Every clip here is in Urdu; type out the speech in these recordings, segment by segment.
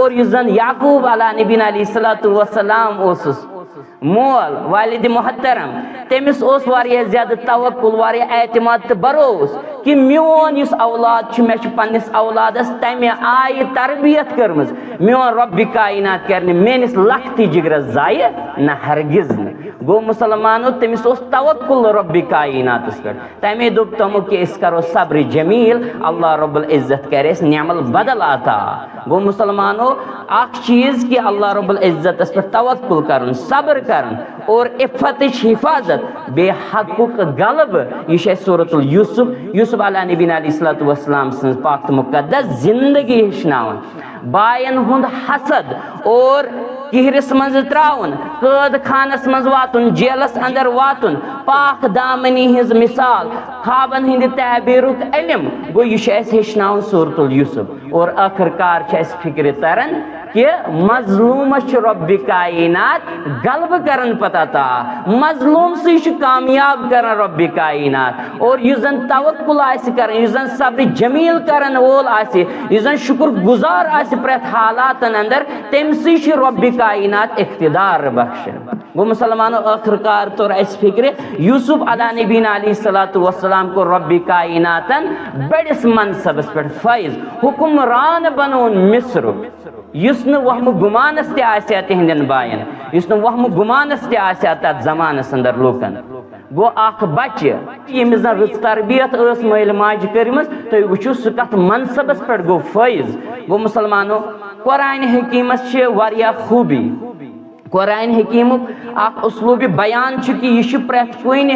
اور یزن یعقوب علیہ نبینا علیہ السلام اوسس مول والد محترم تمس اوس واریاہ زیادہ توکل واریاہ اعتماد تو بروس کہ میون یس اولاد چھ مے چھ پنس اولادس تمہ آئی تربیت کرمز میون رب کائنات کرنے میانس لختی جگرس ضائع نہ ہرگز نہ گو مسلمانو تمس اوس توکل رب کائنات پہ تمے دوپ تمو کہ اس کرو صبر جمیل اللہ رب العزت کرس نعم البدل عطا گو مسلمانو اخ چیز کہ اللہ رب العزت اس پر توکل کرن صبر کرن اور عفت حفاظت بے حقوق غلب یہ سورۃ یوسف علیہ نبی علیہ السلام سن پاک مقدس زندگی ہشناون باین ہند حسد اور کہرس مز تراؤن قید خانس مز واتن جیلس اندر واتن پاک دامنی ہز مثال خوابن ہند تعبیرک علم گو یہ ہشناون سورۃ یوسف اور آخر کار فکر ترن کہ مظلوم رب کائنات غلب کرن پتہ تا مظلوم سے کامیاب کرن رب کائنات اور یہ زن توکل آس کرن یہ زن صبر جمیل کرن وول آس یہ زن شکر گزار آس پریت حالات اندر تم سے رب کائنات اقتدار بخشن وہ مسلمانوں آخر کار طور اس فکر یوسف علیہ نبی علیہ السلام کو رب کائناتن بڑس منصبس پر فیض حکمران بنون مصر یس نہ وہم گمانس تہ آسیا تہندین باین یس نہ وہم گمانس تہ آسیا تت زمانس اندر لوکن گو اخ بچہ یمس زن رٕژ تربیت ٲس مٲلۍ ماجہِ کٔرمٕژ تُہۍ وٕچھِو سُہ کتھ منصبس پٮ۪ٹھ گوٚو فٲیض گو مسلمانو قرآن حکیمس چھِ واریاہ خوٗبی قرآن حکیمک اخ اسلوب بیان چھ کہ یہ پریت کن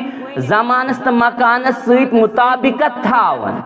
زمانس تو مکانس ست مطابقت تھاون